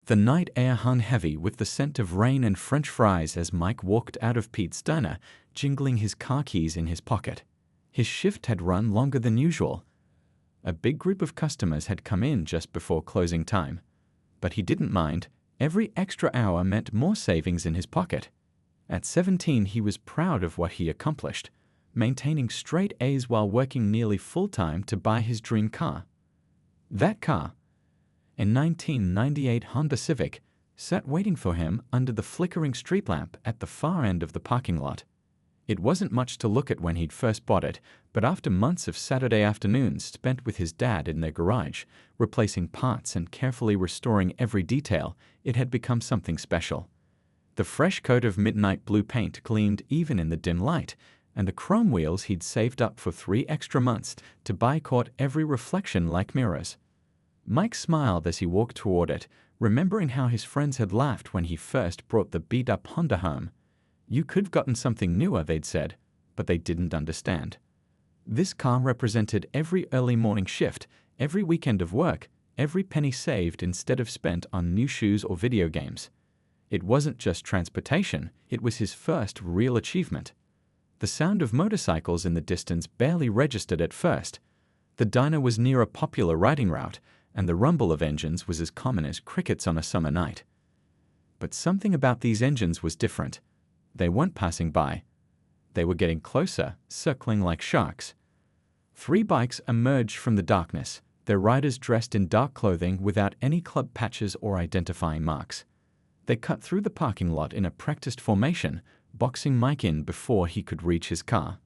The night air hung heavy with the scent of rain and French fries as Mike walked out of Pete's Diner, jingling his car keys in his pocket. His shift had run longer than usual. A big group of customers had come in just before closing time. But he didn't mind. Every extra hour meant more savings in his pocket. At 17, he was proud of what he accomplished, maintaining straight A's while working nearly full-time to buy his dream car. That car, a 1998 Honda Civic, sat waiting for him under the flickering street lamp at the far end of the parking lot. It wasn't much to look at when he'd first bought it, but after months of Saturday afternoons spent with his dad in their garage, replacing parts and carefully restoring every detail, it had become something special. The fresh coat of midnight blue paint gleamed even in the dim light, and the chrome wheels he'd saved up for 3 extra months to buy caught every reflection like mirrors. Mike smiled as he walked toward it, remembering how his friends had laughed when he first brought the beat-up Honda home. You could have gotten something newer, they'd said, but they didn't understand. This car represented every early morning shift, every weekend of work, every penny saved instead of spent on new shoes or video games. It wasn't just transportation, it was his first real achievement. The sound of motorcycles in the distance barely registered at first. The diner was near a popular riding route, and the rumble of engines was as common as crickets on a summer night. But something about these engines was different. They weren't passing by. They were getting closer, circling like sharks. 3 bikes emerged from the darkness, their riders dressed in dark clothing without any club patches or identifying marks. They cut through the parking lot in a practiced formation, boxing Mike in before he could reach his car.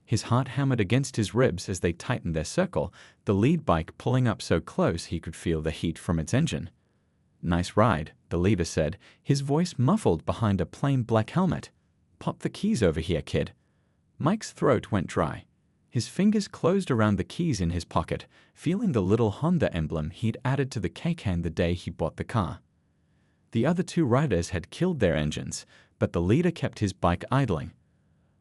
His heart hammered against his ribs as they tightened their circle, the lead bike pulling up so close he could feel the heat from its engine. "Nice ride," the leader said, his voice muffled behind a plain black helmet. "Pop the keys over here, kid." Mike's throat went dry. His fingers closed around the keys in his pocket, feeling the little Honda emblem he'd added to the cake hand the day he bought the car. The other 2 riders had killed their engines, but the leader kept his bike idling.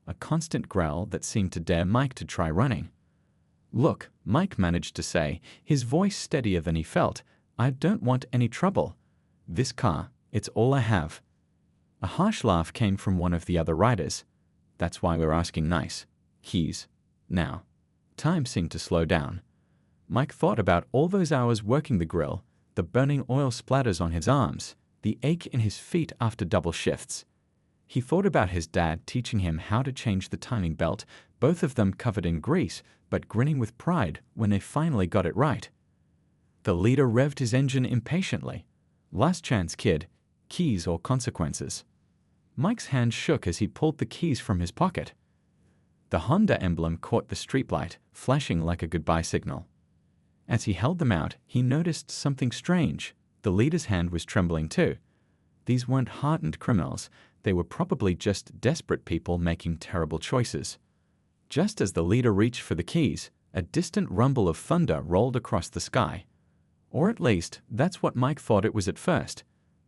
A constant growl that seemed to dare Mike to try running. "Look," Mike managed to say, his voice steadier than he felt, "I don't want any trouble. This car, it's all I have." A harsh laugh came from one of the other riders. "That's why we're asking nice. Keys. Now." Time seemed to slow down. Mike thought about all those hours working the grill, the burning oil splatters on his arms, the ache in his feet after double shifts. He thought about his dad teaching him how to change the timing belt, both of them covered in grease, but grinning with pride when they finally got it right. The leader revved his engine impatiently. "Last chance, kid. Keys or consequences." Mike's hand shook as he pulled the keys from his pocket. The Honda emblem caught the streetlight, flashing like a goodbye signal. As he held them out, he noticed something strange. The leader's hand was trembling too. These weren't hardened criminals. They were probably just desperate people making terrible choices. Just as the leader reached for the keys, a distant rumble of thunder rolled across the sky. Or at least, that's what Mike thought it was at first.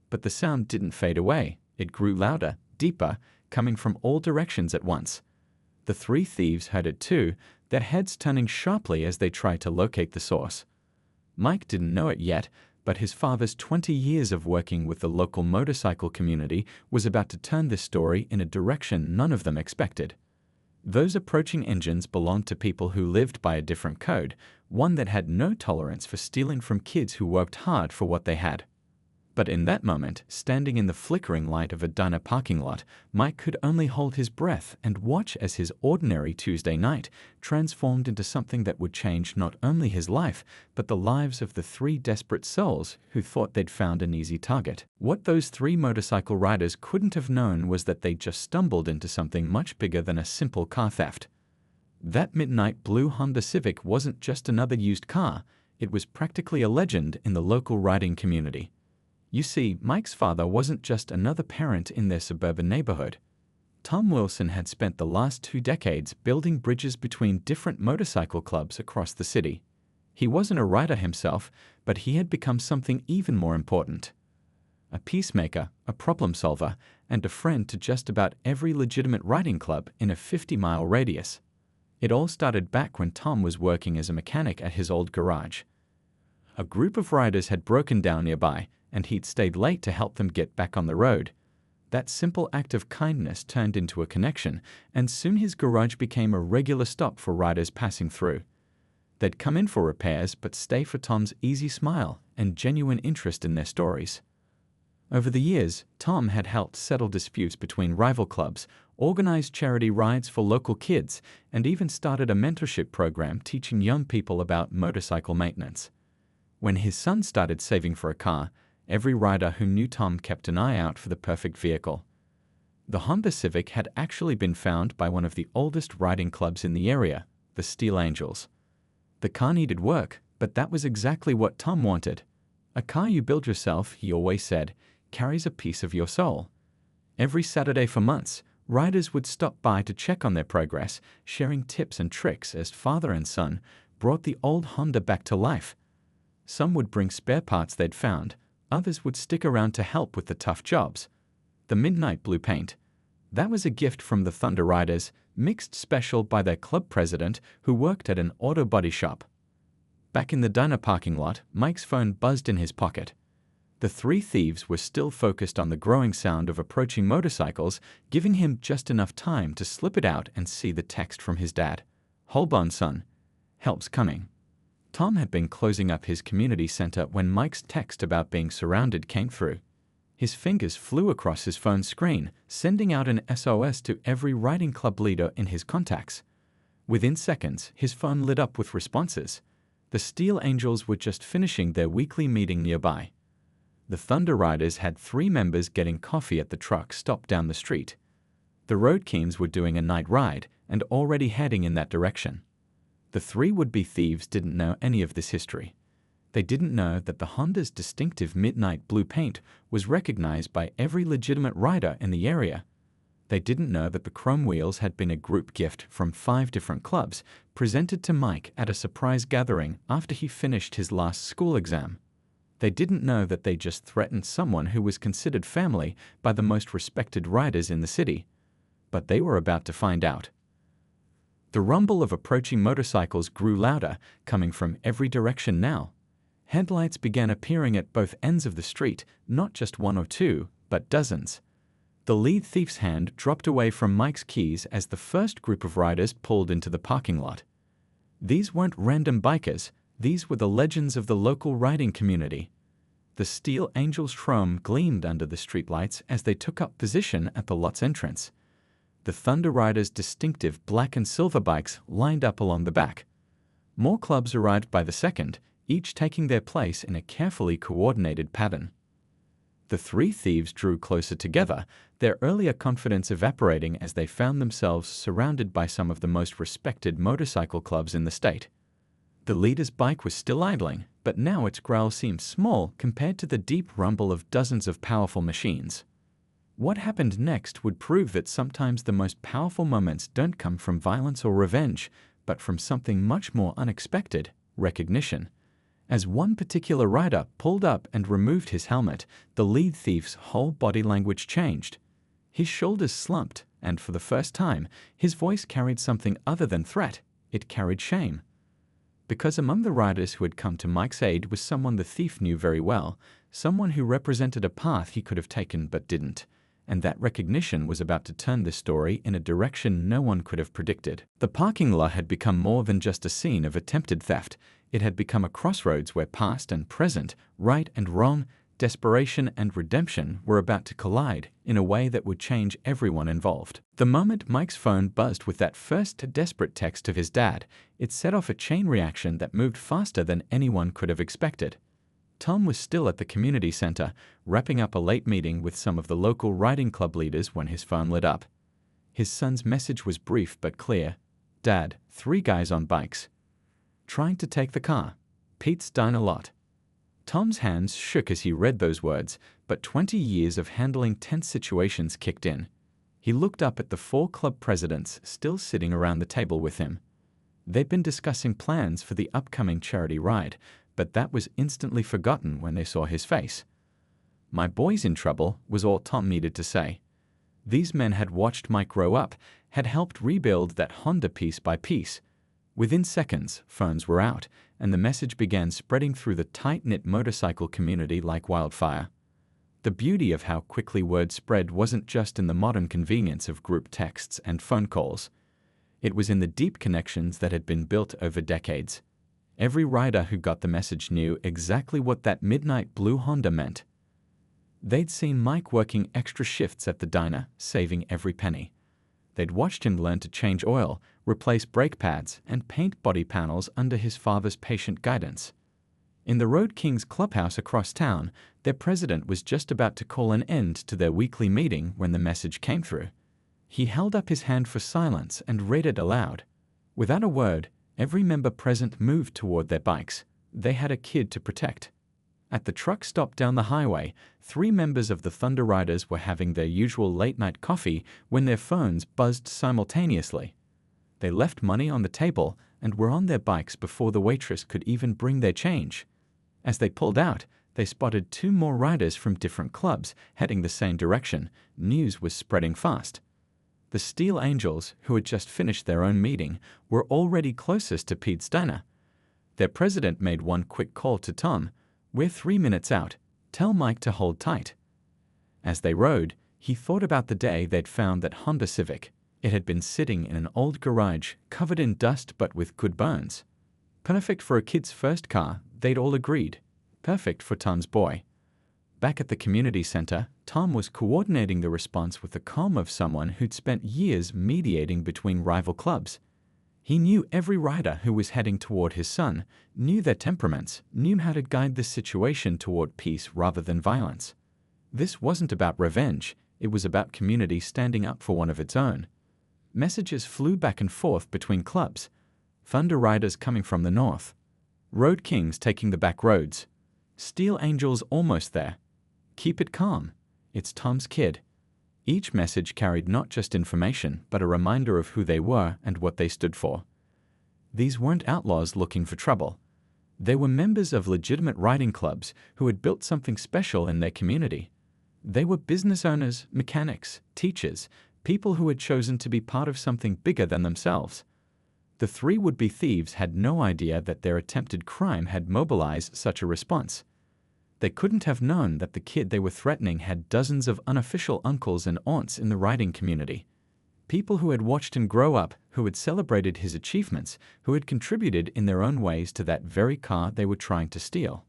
But the sound didn't fade away. It grew louder, deeper, coming from all directions at once. The 3 thieves heard it too, their heads turning sharply as they tried to locate the source. Mike didn't know it yet, but his father's 20 years of working with the local motorcycle community was about to turn this story in a direction none of them expected. Those approaching engines belonged to people who lived by a different code, one that had no tolerance for stealing from kids who worked hard for what they had. But in that moment, standing in the flickering light of a diner parking lot, Mike could only hold his breath and watch as his ordinary Tuesday night transformed into something that would change not only his life, but the lives of the 3 desperate souls who thought they'd found an easy target. What those 3 motorcycle riders couldn't have known was that they'd just stumbled into something much bigger than a simple car theft. That midnight blue Honda Civic wasn't just another used car, it was practically a legend in the local riding community. You see, Mike's father wasn't just another parent in their suburban neighborhood. Tom Wilson had spent the last 2 decades building bridges between different motorcycle clubs across the city. He wasn't a rider himself, but he had become something even more important. A peacemaker, a problem solver, and a friend to just about every legitimate riding club in a 50-mile radius. It all started back when Tom was working as a mechanic at his old garage. A group of riders had broken down nearby, and he'd stayed late to help them get back on the road. That simple act of kindness turned into a connection, and soon his garage became a regular stop for riders passing through. They'd come in for repairs but stay for Tom's easy smile and genuine interest in their stories. Over the years, Tom had helped settle disputes between rival clubs, organized charity rides for local kids, and even started a mentorship program teaching young people about motorcycle maintenance. When his son started saving for a car, every rider who knew Tom kept an eye out for the perfect vehicle. The Honda Civic had actually been found by one of the oldest riding clubs in the area, the Steel Angels. The car needed work, but that was exactly what Tom wanted. A car you build yourself, he always said, carries a piece of your soul. Every Saturday for months, riders would stop by to check on their progress, sharing tips and tricks as father and son brought the old Honda back to life. Some would bring spare parts they'd found, others would stick around to help with the tough jobs. The Midnight Blue paint. That was a gift from the Thunder Riders, mixed special by their club president who worked at an auto body shop. Back in the diner parking lot, Mike's phone buzzed in his pocket. The three thieves were still focused on the growing sound of approaching motorcycles, giving him just enough time to slip it out and see the text from his dad. "Hold on, son. Help's coming." Tom had been closing up his community center when Mike's text about being surrounded came through. His fingers flew across his phone screen, sending out an SOS to every riding club leader in his contacts. Within seconds, his phone lit up with responses. The Steel Angels were just finishing their weekly meeting nearby. The Thunder Riders had 3 members getting coffee at the truck stop down the street. The Road Kings were doing a night ride and already heading in that direction. The 3 would-be thieves didn't know any of this history. They didn't know that the Honda's distinctive midnight blue paint was recognized by every legitimate rider in the area. They didn't know that the chrome wheels had been a group gift from 5 different clubs presented to Mike at a surprise gathering after he finished his last school exam. They didn't know that they just threatened someone who was considered family by the most respected riders in the city. But they were about to find out. The rumble of approaching motorcycles grew louder, coming from every direction now. Headlights began appearing at both ends of the street, not just 1 or 2, but dozens. The lead thief's hand dropped away from Mike's keys as the first group of riders pulled into the parking lot. These weren't random bikers. These were the legends of the local riding community. The Steel Angels' chrome gleamed under the streetlights as they took up position at the lot's entrance. The Thunder Riders' distinctive black and silver bikes lined up along the back. More clubs arrived by the second, each taking their place in a carefully coordinated pattern. The 3 thieves drew closer together, their earlier confidence evaporating as they found themselves surrounded by some of the most respected motorcycle clubs in the state. The leader's bike was still idling, but now its growl seemed small compared to the deep rumble of dozens of powerful machines. What happened next would prove that sometimes the most powerful moments don't come from violence or revenge, but from something much more unexpected: recognition. As one particular rider pulled up and removed his helmet, the lead thief's whole body language changed. His shoulders slumped, and for the first time, his voice carried something other than threat. It carried shame. Because among the riders who had come to Mike's aid was someone the thief knew very well, someone who represented a path he could have taken but didn't. And that recognition was about to turn this story in a direction no one could have predicted. The parking lot had become more than just a scene of attempted theft. It had become a crossroads where past and present, right and wrong, desperation and redemption were about to collide in a way that would change everyone involved. The moment Mike's phone buzzed with that first desperate text of his dad, it set off a chain reaction that moved faster than anyone could have expected. Tom was still at the community center, wrapping up a late meeting with some of the local riding club leaders when his phone lit up. His son's message was brief but clear. "Dad, 3 guys on bikes. Trying to take the car. Pete's Diner lot." Tom's hands shook as he read those words, but 20 years of handling tense situations kicked in. He looked up at the 4 club presidents still sitting around the table with him. They'd been discussing plans for the upcoming charity ride, but that was instantly forgotten when they saw his face. "My boy's in trouble," was all Tom needed to say. These men had watched Mike grow up, had helped rebuild that Honda piece by piece. Within seconds, phones were out, and the message began spreading through the tight-knit motorcycle community like wildfire. The beauty of how quickly word spread wasn't just in the modern convenience of group texts and phone calls. It was in the deep connections that had been built over decades. Every rider who got the message knew exactly what that midnight blue Honda meant. They'd seen Mike working extra shifts at the diner, saving every penny. They'd watched him learn to change oil, replace brake pads, and paint body panels under his father's patient guidance. In the Road Kings clubhouse across town, their president was just about to call an end to their weekly meeting when the message came through. He held up his hand for silence and read it aloud. Without a word, every member present moved toward their bikes. They had a kid to protect. At the truck stop down the highway, 3 members of the Thunder Riders were having their usual late-night coffee when their phones buzzed simultaneously. They left money on the table and were on their bikes before the waitress could even bring their change. As they pulled out, they spotted 2 more riders from different clubs heading the same direction. News was spreading fast. The Steel Angels, who had just finished their own meeting, were already closest to Pete's Diner. Their president made one quick call to Tom. "We're 3 minutes out. Tell Mike to hold tight." As they rode, he thought about the day they'd found that Honda Civic. It had been sitting in an old garage, covered in dust but with good bones. Perfect for a kid's first car, they'd all agreed. Perfect for Tom's boy. Back at the community center, Tom was coordinating the response with the calm of someone who'd spent years mediating between rival clubs. He knew every rider who was heading toward his son, knew their temperaments, knew how to guide the situation toward peace rather than violence. This wasn't about revenge, it was about community standing up for one of its own. Messages flew back and forth between clubs. Thunder Riders coming from the north. Road Kings taking the back roads. Steel Angels almost there. Keep it calm. It's Tom's kid. Each message carried not just information, but a reminder of who they were and what they stood for. These weren't outlaws looking for trouble. They were members of legitimate riding clubs who had built something special in their community. They were business owners, mechanics, teachers, people who had chosen to be part of something bigger than themselves. The 3 would-be thieves had no idea that their attempted crime had mobilized such a response. They couldn't have known that the kid they were threatening had dozens of unofficial uncles and aunts in the riding community. People who had watched him grow up, who had celebrated his achievements, who had contributed in their own ways to that very car they were trying to steal.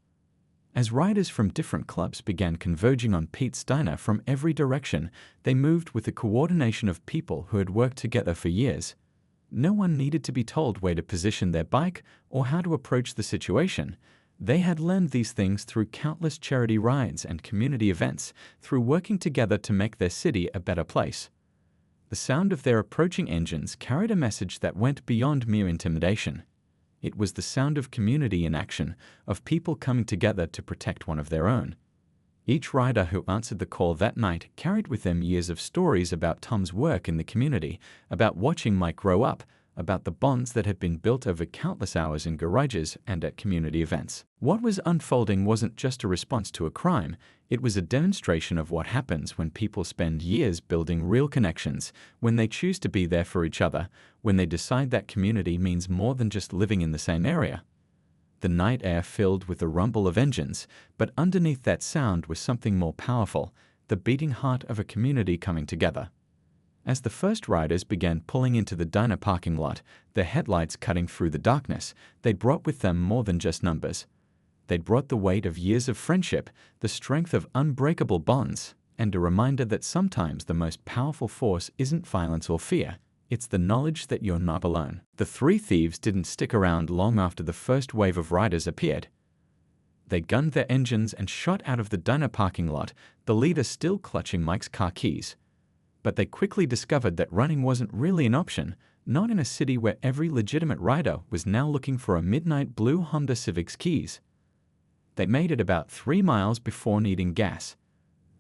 As riders from different clubs began converging on Pete's Diner from every direction, they moved with the coordination of people who had worked together for years. No one needed to be told where to position their bike or how to approach the situation. They had learned these things through countless charity rides and community events, through working together to make their city a better place. The sound of their approaching engines carried a message that went beyond mere intimidation. It was the sound of community in action, of people coming together to protect one of their own. Each rider who answered the call that night carried with them years of stories about Tom's work in the community, about watching Mike grow up, about the bonds that had been built over countless hours in garages and at community events. What was unfolding wasn't just a response to a crime, it was a demonstration of what happens when people spend years building real connections, when they choose to be there for each other, when they decide that community means more than just living in the same area. The night air filled with the rumble of engines, but underneath that sound was something more powerful, the beating heart of a community coming together. As the first riders began pulling into the diner parking lot, their headlights cutting through the darkness, they brought with them more than just numbers. They'd brought the weight of years of friendship, the strength of unbreakable bonds, and a reminder that sometimes the most powerful force isn't violence or fear. It's the knowledge that you're not alone. The 3 thieves didn't stick around long after the first wave of riders appeared. They gunned their engines and shot out of the diner parking lot, the leader still clutching Mike's car keys. But they quickly discovered that running wasn't really an option, not in a city where every legitimate rider was now looking for a midnight blue Honda Civic's keys. They made it about 3 miles before needing gas.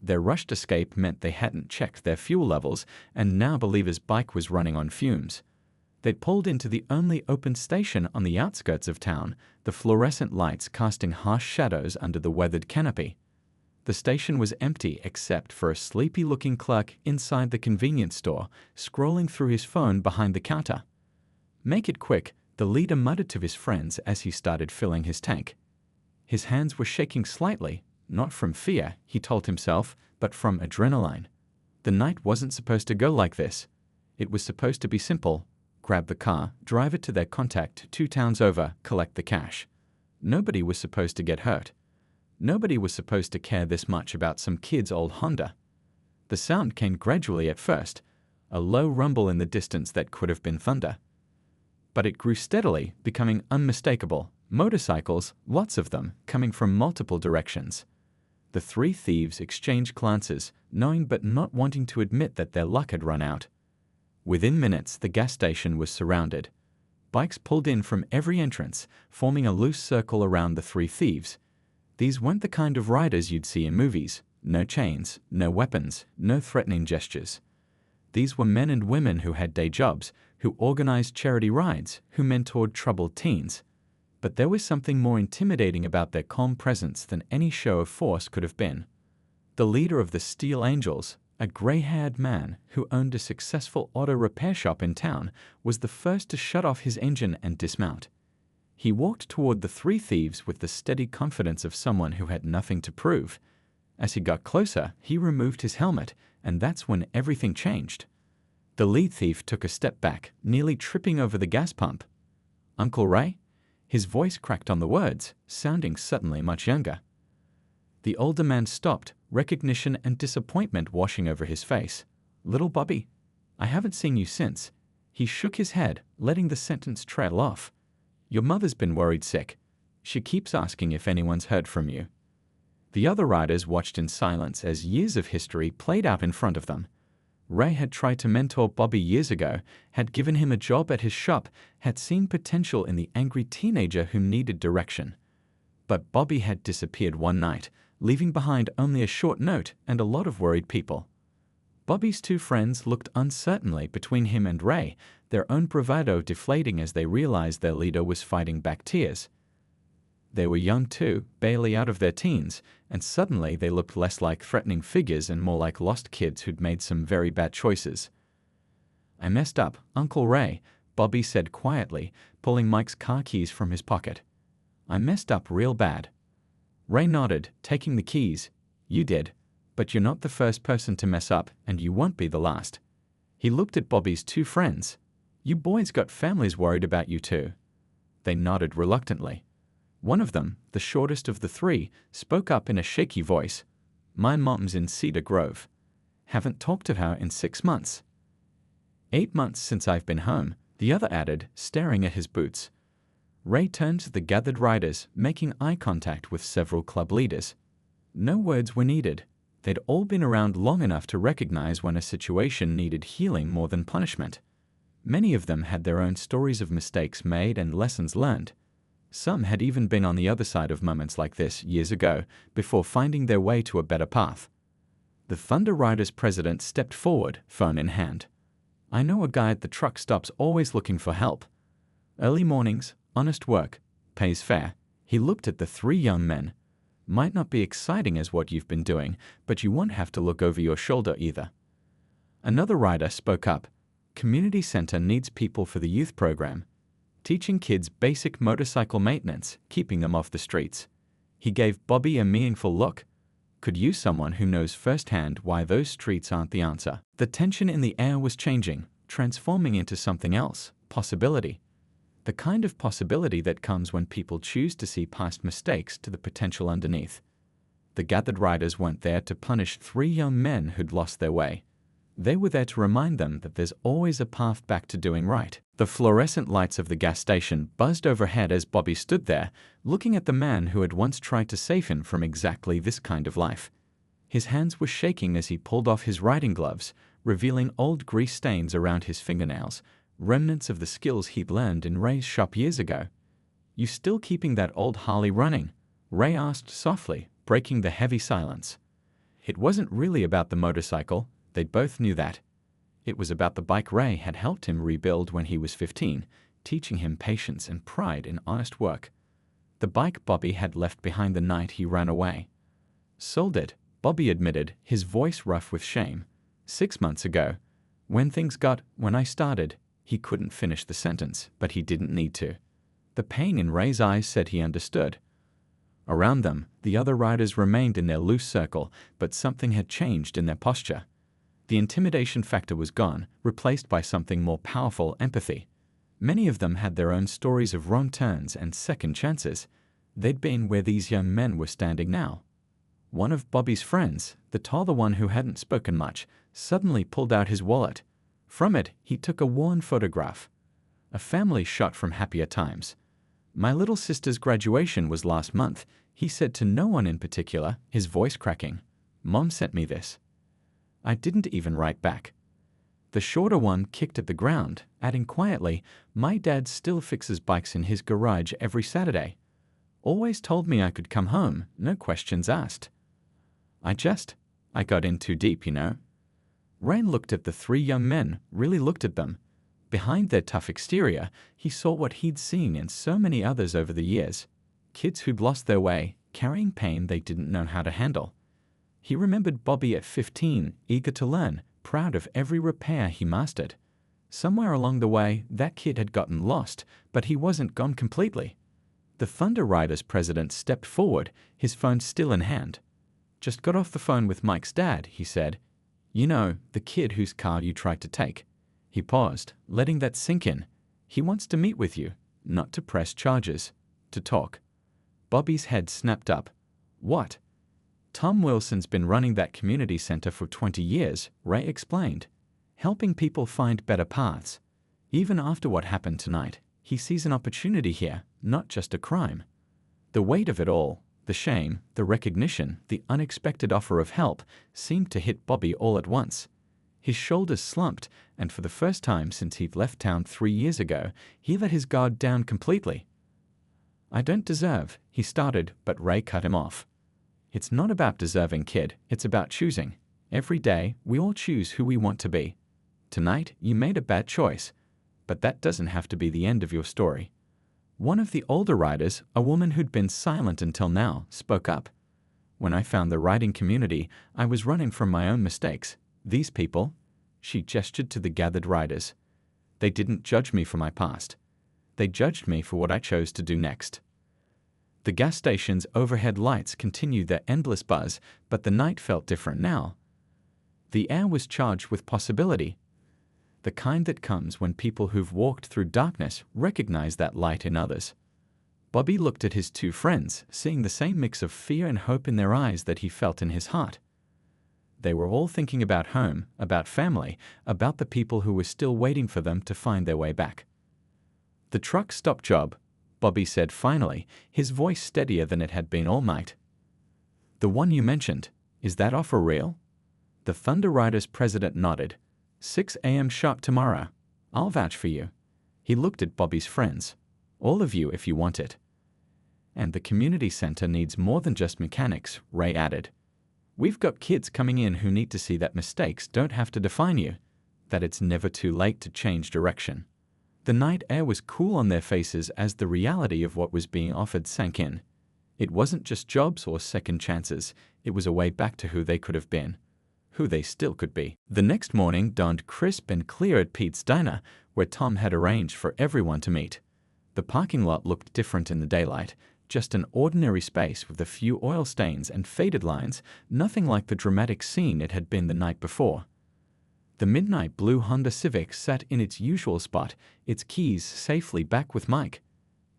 Their rushed escape meant they hadn't checked their fuel levels, and now Believer's bike was running on fumes. They'd pulled into the only open station on the outskirts of town, the fluorescent lights casting harsh shadows under the weathered canopy. The station was empty except for a sleepy-looking clerk inside the convenience store, scrolling through his phone behind the counter. "Make it quick, The leader muttered to his friends as he started filling his tank. His hands were shaking slightly, not from fear, he told himself, but from adrenaline. The night wasn't supposed to go like this. It was supposed to be simple. Grab the car, drive it to their contact 2 towns over, collect the cash. Nobody was supposed to get hurt. Nobody was supposed to care this much about some kid's old Honda. The sound came gradually at first, a low rumble in the distance that could have been thunder. But it grew steadily, becoming unmistakable. Motorcycles, lots of them, coming from multiple directions. The 3 thieves exchanged glances, knowing but not wanting to admit that their luck had run out. Within minutes, the gas station was surrounded. Bikes pulled in from every entrance, forming a loose circle around the 3 thieves. These weren't the kind of riders you'd see in movies. No chains, no weapons, no threatening gestures. These were men and women who had day jobs, who organized charity rides, who mentored troubled teens. But there was something more intimidating about their calm presence than any show of force could have been. The leader of the Steel Angels, a gray-haired man who owned a successful auto repair shop in town, was the first to shut off his engine and dismount. He walked toward the 3 thieves with the steady confidence of someone who had nothing to prove. As he got closer, he removed his helmet, and that's when everything changed. The lead thief took a step back, nearly tripping over the gas pump. "Uncle Ray?" His voice cracked on the words, sounding suddenly much younger. The older man stopped, recognition and disappointment washing over his face. "Little Bobby, I haven't seen you since." He shook his head, letting the sentence trail off. "Your mother's been worried sick. She keeps asking if anyone's heard from you." The other riders watched in silence as years of history played out in front of them. Ray had tried to mentor Bobby years ago, had given him a job at his shop, had seen potential in the angry teenager who needed direction. But Bobby had disappeared one night, leaving behind only a short note and a lot of worried people. Bobby's 2 friends looked uncertainly between him and Ray, their own bravado deflating as they realized their leader was fighting back tears. They were young too, barely out of their teens, and suddenly they looked less like threatening figures and more like lost kids who'd made some very bad choices. "I messed up, Uncle Ray," Bobby said quietly, pulling Mike's car keys from his pocket. "I messed up real bad." Ray nodded, taking the keys. "You did. But you're not the first person to mess up, and you won't be the last." He looked at Bobby's 2 friends. "You boys got families worried about you too." They nodded reluctantly. One of them, the shortest of the 3, spoke up in a shaky voice. "My mom's in Cedar Grove. Haven't talked to her in 6 months." "8 months since I've been home," the other added, staring at his boots. Ray turned to the gathered riders, making eye contact with several club leaders. No words were needed. They'd all been around long enough to recognize when a situation needed healing more than punishment. Many of them had their own stories of mistakes made and lessons learned. Some had even been on the other side of moments like this years ago, before finding their way to a better path. The Thunder Riders president stepped forward, phone in hand. "I know a guy at the truck stop's always looking for help. Early mornings, honest work, pays fair." He looked at the 3 young men. "Might not be exciting as what you've been doing, but you won't have to look over your shoulder either." Another rider spoke up. "Community center needs people for the youth program. Teaching kids basic motorcycle maintenance, keeping them off the streets." He gave Bobby a meaningful look. "Could use someone who knows firsthand why those streets aren't the answer." The tension in the air was changing, transforming into something else, possibility. The kind of possibility that comes when people choose to see past mistakes to the potential underneath. The gathered riders weren't there to punish 3 young men who'd lost their way. They were there to remind them that there's always a path back to doing right. The fluorescent lights of the gas station buzzed overhead as Bobby stood there, looking at the man who had once tried to save him from exactly this kind of life. His hands were shaking as he pulled off his riding gloves, revealing old grease stains around his fingernails, remnants of the skills he'd learned in Ray's shop years ago. "You still keeping that old Harley running?" Ray asked softly, breaking the heavy silence. It wasn't really about the motorcycle. They both knew that. It was about the bike Ray had helped him rebuild when he was 15, teaching him patience and pride in honest work. The bike Bobby had left behind the night he ran away. "Sold it," Bobby admitted, his voice rough with shame. "6 months ago. When I started, He couldn't finish the sentence, but he didn't need to. The pain in Ray's eyes said he understood. Around them, the other riders remained in their loose circle, but something had changed in their posture. The intimidation factor was gone, replaced by something more powerful: empathy. Many of them had their own stories of wrong turns and second chances. They'd been where these young men were standing now. One of Bobby's friends, the taller one who hadn't spoken much, suddenly pulled out his wallet. From it, he took a worn photograph. A family shot from happier times. "My little sister's graduation was last month," he said to no one in particular, his voice cracking. "Mom sent me this." I didn't even write back. The shorter one kicked at the ground, adding quietly, "My dad still fixes bikes in his garage every Saturday. Always told me I could come home, no questions asked." I got in too deep, you know. Ray looked at the three young men, really looked at them. Behind their tough exterior, he saw what he'd seen in so many others over the years. Kids who'd lost their way, carrying pain they didn't know how to handle. He remembered Bobby at 15, eager to learn, proud of every repair he mastered. Somewhere along the way, that kid had gotten lost, but he wasn't gone completely. The Thunder Riders president stepped forward, his phone still in hand. "Just got off the phone with Mike's dad," he said. "You know, the kid whose car you tried to take." He paused, letting that sink in. "He wants to meet with you, not to press charges, to talk." Bobby's head snapped up. "What?" "Tom Wilson's been running that community center for 20 years, Ray explained, helping people find better paths. Even after what happened tonight, he sees an opportunity here, not just a crime. The weight of it all, the shame, the recognition, the unexpected offer of help, seemed to hit Bobby all at once. His shoulders slumped, and for the first time since he'd left town 3 years ago, he let his guard down completely. "I don't deserve," he started, but Ray cut him off. "It's not about deserving, kid. It's about choosing. Every day, we all choose who we want to be. Tonight, you made a bad choice, but that doesn't have to be the end of your story." One of the older riders, a woman who'd been silent until now, spoke up. "When I found the riding community, I was running from my own mistakes. These people," she gestured to the gathered riders, "they didn't judge me for my past. They judged me for what I chose to do next." The gas station's overhead lights continued their endless buzz, but the night felt different now. The air was charged with possibility, the kind that comes when people who've walked through darkness recognize that light in others. Bobby looked at his two friends, seeing the same mix of fear and hope in their eyes that he felt in his heart. They were all thinking about home, about family, about the people who were still waiting for them to find their way back. "The truck stop job," Bobby said finally, his voice steadier than it had been all night. "The one you mentioned, is that offer real?" The Thunder Riders president nodded. 6 a.m. sharp tomorrow. I'll vouch for you." He looked at Bobby's friends. "All of you if you want it." "And the community center needs more than just mechanics," Ray added. "We've got kids coming in who need to see that mistakes don't have to define you, that it's never too late to change direction." The night air was cool on their faces as the reality of what was being offered sank in. It wasn't just jobs or second chances, it was a way back to who they could have been, who they still could be. The next morning dawned crisp and clear at Pete's Diner, where Tom had arranged for everyone to meet. The parking lot looked different in the daylight, just an ordinary space with a few oil stains and faded lines, nothing like the dramatic scene it had been the night before. The midnight blue Honda Civic sat in its usual spot, its keys safely back with Mike.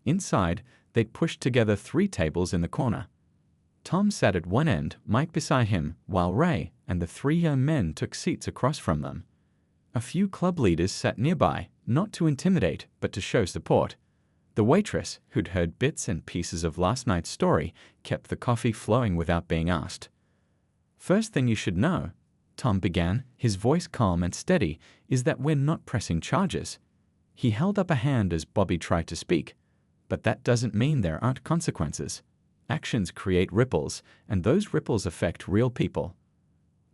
Inside, they'd pushed together 3 tables in the corner. Tom sat at one end, Mike beside him, while Ray and the 3 young men took seats across from them. A few club leaders sat nearby, not to intimidate, but to show support. The waitress, who'd heard bits and pieces of last night's story, kept the coffee flowing without being asked. "First thing you should know," Tom began, his voice calm and steady, "is that we're not pressing charges." He held up a hand as Bobby tried to speak. "But that doesn't mean there aren't consequences. Actions create ripples, and those ripples affect real people."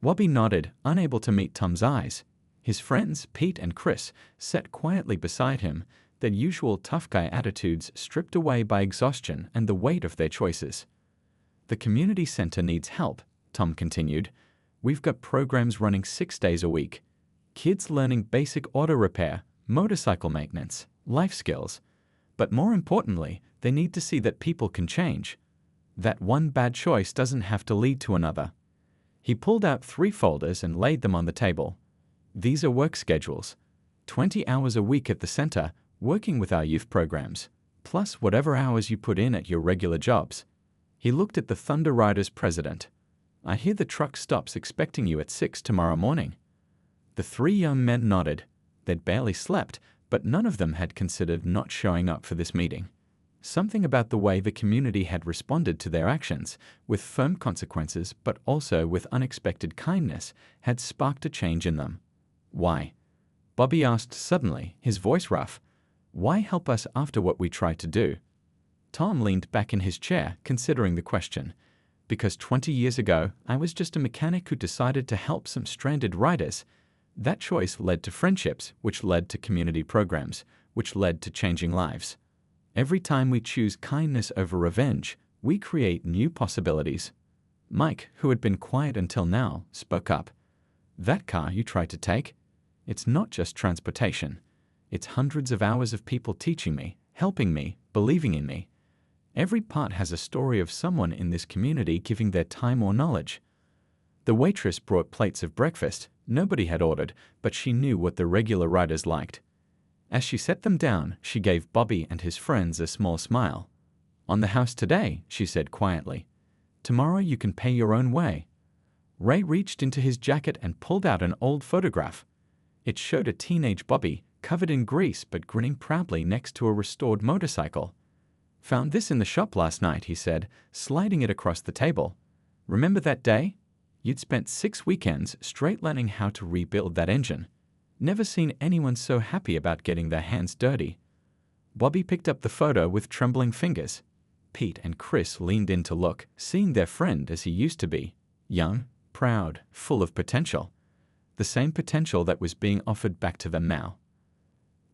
Bobby nodded, unable to meet Tom's eyes. His friends, Pete and Chris, sat quietly beside him, their usual tough guy attitudes stripped away by exhaustion and the weight of their choices. "The community center needs help," Tom continued. "We've got programs running 6 days a week. Kids learning basic auto repair, motorcycle maintenance, life skills. But more importantly, they need to see that people can change. That one bad choice doesn't have to lead to another. He pulled out 3 folders and laid them on the table. These are work schedules. 20 hours a week at the center, working with our youth programs, plus whatever hours you put in at your regular jobs. He looked at the Thunder Riders president. I hear the truck stops expecting you at 6 tomorrow morning. The 3 young men nodded. They'd barely slept, but none of them had considered not showing up for this meeting. Something about the way the community had responded to their actions, with firm consequences but also with unexpected kindness, had sparked a change in them. Why? Bobby asked suddenly, his voice rough. Why help us after what we tried to do? Tom leaned back in his chair, considering the question. Because 20 years ago, I was just a mechanic who decided to help some stranded riders. That choice led to friendships, which led to community programs, which led to changing lives. Every time we choose kindness over revenge, we create new possibilities. Mike, who had been quiet until now, spoke up. That car you tried to take? It's not just transportation. It's hundreds of hours of people teaching me, helping me, believing in me. Every part has a story of someone in this community giving their time or knowledge. The waitress brought plates of breakfast. Nobody had ordered, but she knew what the regular riders liked. As she set them down, she gave Bobby and his friends a small smile. On the house today, she said quietly. Tomorrow you can pay your own way. Ray reached into his jacket and pulled out an old photograph. It showed a teenage Bobby, covered in grease but grinning proudly next to a restored motorcycle. Found this in the shop last night, he said, sliding it across the table. Remember that day? You'd spent 6 weekends straight learning how to rebuild that engine. Never seen anyone so happy about getting their hands dirty. Bobby picked up the photo with trembling fingers. Pete and Chris leaned in to look, seeing their friend as he used to be. Young, proud, full of potential. The same potential that was being offered back to them now.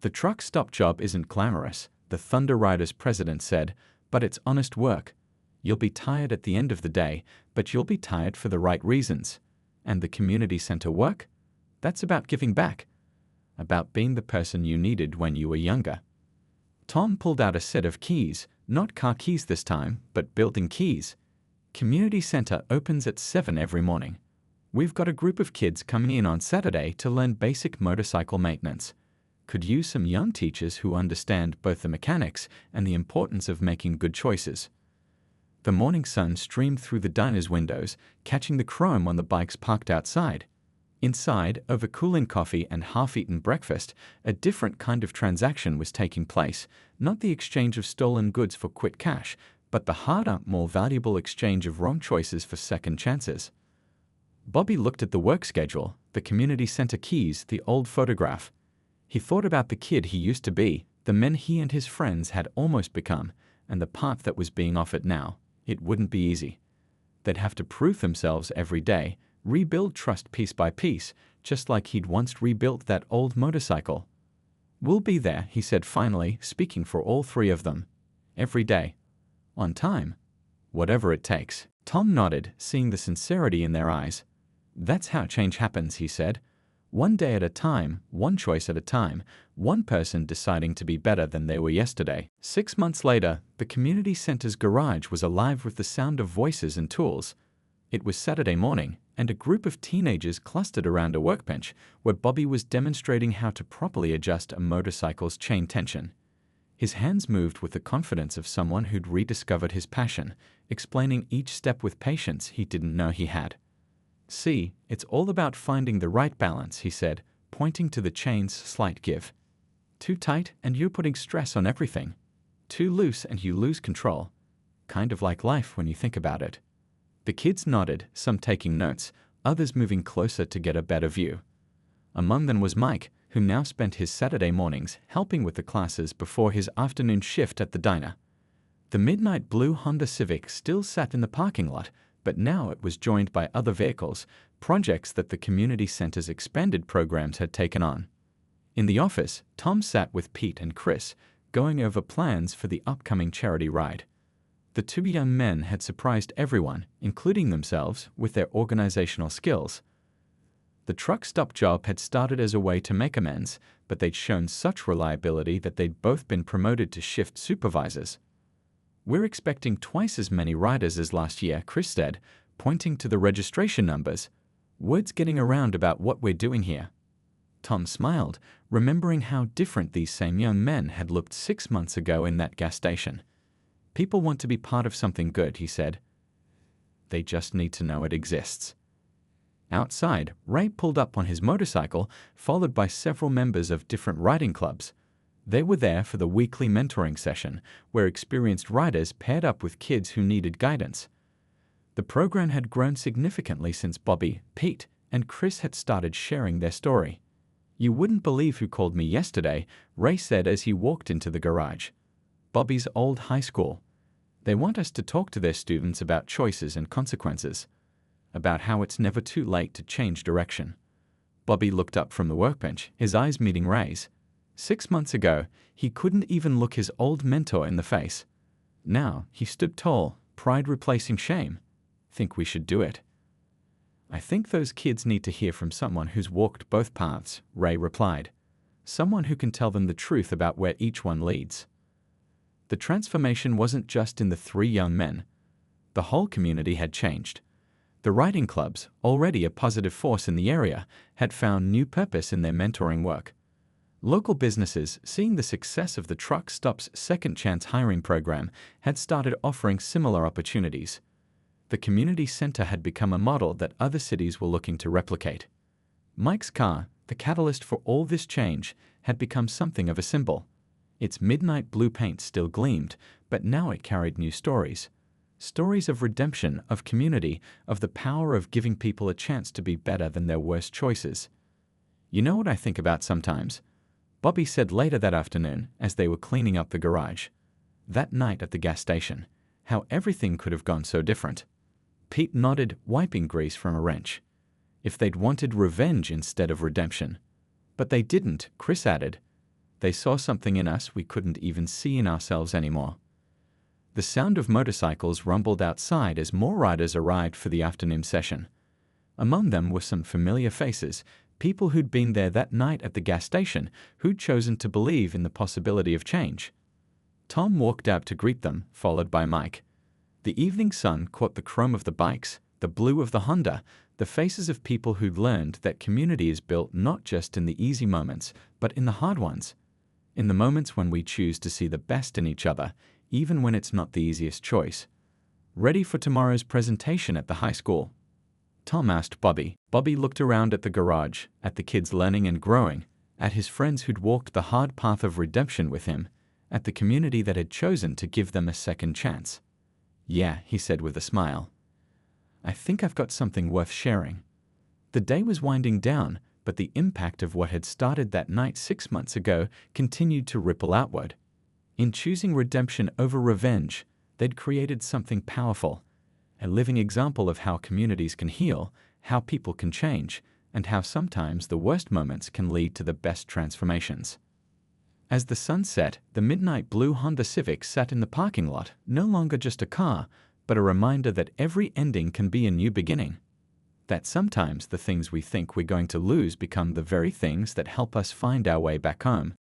The truck stop job isn't glamorous, the Thunder Riders president said, but it's honest work. You'll be tired at the end of the day, but you'll be tired for the right reasons. And the community center work? That's about giving back. About being the person you needed when you were younger. Tom pulled out a set of keys, not car keys this time, but building keys. Community center opens at 7 every morning. We've got a group of kids coming in on Saturday to learn basic motorcycle maintenance. Could use some young teachers who understand both the mechanics and the importance of making good choices. The morning sun streamed through the diner's windows, catching the chrome on the bikes parked outside. Inside, over cooling coffee and half-eaten breakfast, a different kind of transaction was taking place, not the exchange of stolen goods for quick cash, but the harder, more valuable exchange of wrong choices for second chances. Bobby looked at the work schedule, the community center keys, the old photograph. He thought about the kid he used to be, the men he and his friends had almost become, and the path that was being offered now. It wouldn't be easy. They'd have to prove themselves every day, rebuild trust piece by piece, just like he'd once rebuilt that old motorcycle. We'll be there, he said finally, speaking for all 3 of them. Every day. On time. Whatever it takes. Tom nodded, seeing the sincerity in their eyes. That's how change happens, he said. One day at a time, one choice at a time, one person deciding to be better than they were yesterday. 6 months later, the community center's garage was alive with the sound of voices and tools. It was Saturday morning, and a group of teenagers clustered around a workbench where Bobby was demonstrating how to properly adjust a motorcycle's chain tension. His hands moved with the confidence of someone who'd rediscovered his passion, explaining each step with patience he didn't know he had. See, it's all about finding the right balance, he said, pointing to the chain's slight give. Too tight and you're putting stress on everything. Too loose and you lose control. Kind of like life when you think about it. The kids nodded, some taking notes, others moving closer to get a better view. Among them was Mike, who now spent his Saturday mornings helping with the classes before his afternoon shift at the diner. The midnight blue Honda Civic still sat in the parking lot, but now it was joined by other vehicles, projects that the community center's expanded programs had taken on. In the office, Tom sat with Pete and Chris, going over plans for the upcoming charity ride. The 2 young men had surprised everyone, including themselves, with their organizational skills. The truck stop job had started as a way to make amends, but they'd shown such reliability that they'd both been promoted to shift supervisors. "We're expecting twice as many riders as last year," Chris said, pointing to the registration numbers. "Word's getting around about what we're doing here." Tom smiled, remembering how different these same young men had looked 6 months ago in that gas station. "People want to be part of something good," he said. "They just need to know it exists." Outside, Ray pulled up on his motorcycle, followed by several members of different riding clubs. They were there for the weekly mentoring session, where experienced riders paired up with kids who needed guidance. The program had grown significantly since Bobby, Pete, and Chris had started sharing their story. "You wouldn't believe who called me yesterday," Ray said as he walked into the garage. "Bobby's old high school. They want us to talk to their students about choices and consequences, about how it's never too late to change direction." Bobby looked up from the workbench, his eyes meeting Ray's. 6 months ago, he couldn't even look his old mentor in the face. Now, he stood tall, pride replacing shame. "Think we should do it?" "I think those kids need to hear from someone who's walked both paths," Ray replied. "Someone who can tell them the truth about where each one leads." The transformation wasn't just in the 3 young men. The whole community had changed. The riding clubs, already a positive force in the area, had found new purpose in their mentoring work. Local businesses, seeing the success of the Truck Stop's Second Chance hiring program, had started offering similar opportunities. The community center had become a model that other cities were looking to replicate. Mike's car, the catalyst for all this change, had become something of a symbol. Its midnight blue paint still gleamed, but now it carried new stories. Stories of redemption, of community, of the power of giving people a chance to be better than their worst choices. "You know what I think about sometimes?" Bobby said later that afternoon as they were cleaning up the garage. "That night at the gas station, how everything could have gone so different." Pete nodded, wiping grease from a wrench. "If they'd wanted revenge instead of redemption." "But they didn't," Chris added. "They saw something in us we couldn't even see in ourselves anymore." The sound of motorcycles rumbled outside as more riders arrived for the afternoon session. Among them were some familiar faces, people who'd been there that night at the gas station, who'd chosen to believe in the possibility of change. Tom walked out to greet them, followed by Mike. The evening sun caught the chrome of the bikes, the blue of the Honda, the faces of people who'd learned that community is built not just in the easy moments, but in the hard ones. In the moments when we choose to see the best in each other, even when it's not the easiest choice. "Ready for tomorrow's presentation at the high school?" Tom asked Bobby. Bobby looked around at the garage, at the kids learning and growing, at his friends who'd walked the hard path of redemption with him, at the community that had chosen to give them a second chance. "Yeah," he said with a smile. "I think I've got something worth sharing." The day was winding down, but the impact of what had started that night 6 months ago continued to ripple outward. In choosing redemption over revenge, they'd created something powerful, a living example of how communities can heal, how people can change, and how sometimes the worst moments can lead to the best transformations. As the sun set, the midnight blue Honda Civic sat in the parking lot, no longer just a car, but a reminder that every ending can be a new beginning. That sometimes the things we think we're going to lose become the very things that help us find our way back home.